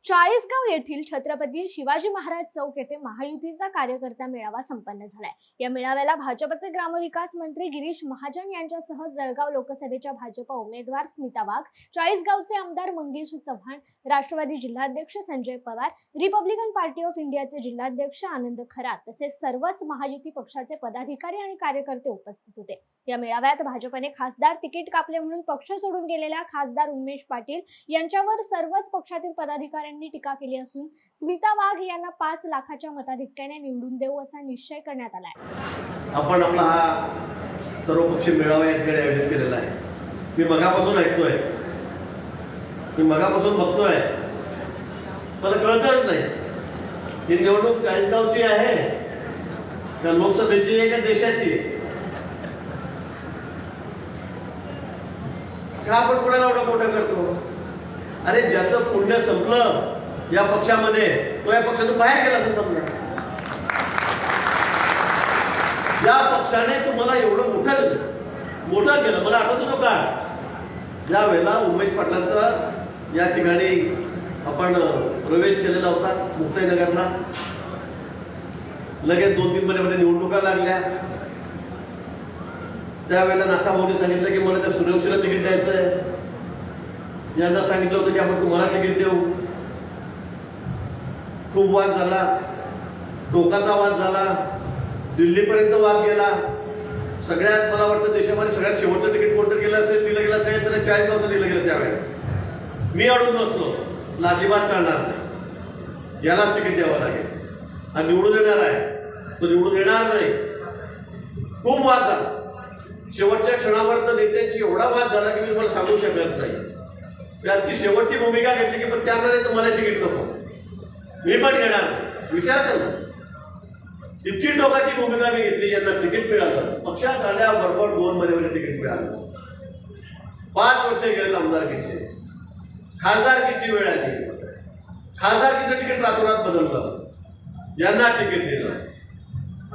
चाळीसगाव येथील छत्रपती शिवाजी महाराज चौक येथे महायुतीचा कार्यकर्ता मेळावा संपन्न झालाय। या मेळाव्याला भाजपचे ग्रामविकास मंत्री गिरीश महाजन यांच्यासह जळगाव लोकसभेच्या भाजप उमेदवार स्मिता वाघ, चाळीसगावचे आमदार मंगेश चव्हाण, राष्ट्रवादी जिल्हाध्यक्ष Sanjay Pawar, Republican party of इंडियाचे जिल्हाध्यक्ष आनंद खरात तसेच सर्वच महायुती पक्षाचे पदाधिकारी आणि कार्यकर्ते उपस्थित होते। या मेळाव्यात भाजपने खासदार तिकीट कापले म्हणून पक्ष सोडून गेलेल्या खासदार उमेश पाटील यांच्यावर सर्वच पक्षातील पदाधिकाऱ्यांनी टीका केली असून स्मिता वाघ यांना 5 लाखाच्या मताधिक्याने निवडून देऊ असा निश्चय करण्यात आला आहे। आपण आपला हा सर्वपक्षीय मेळावा या ठिकाणी आयोजित केलेला आहे। मी मगापासून ऐकतोय, मी मगापासून बघतोय, मला कळतच नाही ही निवडणूक चाळीसगावची आहे का लोकसभेची आहे का देशाची आहे? का आपण कोणाला एवढं मोठं करतो? अरे ज्याचं पुण्य संपलं या पक्षामध्ये तो या पक्षातून बाहेर गेला असं समजा। या पक्षाने तुम्हाला एवढं मोठं केलं। मला आठवतो का ज्या वेळेला उमेश पाटलांचा या ठिकाणी आपण प्रवेश केलेला होता मुक्ताईनगरला, लगेच 2-3 महिन्यामध्ये निवडणुका लागल्या। त्यावेळेला नाथाभाऊनी सांगितलं की मला त्या सूर्यवंशीला तिकीट द्यायचं आहे। यांना सांगितलं होतं की आपण तुम्हाला तिकीट देऊ। खूप वाद झाला, टोकाचा वाद झाला, दिल्लीपर्यंत वाद गेला। सगळ्यात मला वाटतं देशामध्ये सगळ्यात शेवटचं तिकीट कोणतं गेलं असेल, दिलं गेलं असेल तर चाळीसगावचं दिलं गेलं। त्यावेळेला मी अडून बसलो, अजिबात चालणार नाही, यालाच तिकीट द्यावं लागेल आणि निवडून येणार आहे, तो निवडून येणार नाही। खूप वाद झाला, शेवटच्या क्षणापर्यंत नेत्यांची एवढा वाद झाला की मी तुम्हाला सांगू शकत नाही। त्यांची शेवटची भूमिका घेतली की पण त्यांना नाही तुम्हाला तिकीट नको, मी पण घेणार। विचार करा, इतकी टोकाची भूमिका मी घेतली, यांना तिकीट मिळालं, पक्षात आल्याबरोबर 2 महिन्यामध्ये तिकीट मिळालं। 5 वर्ष गेले आमदारकीचे, खासदारकीची वेळ आली, खासदारकीचं तिकीट रातोरात बदललं, यांना तिकीट दिलं।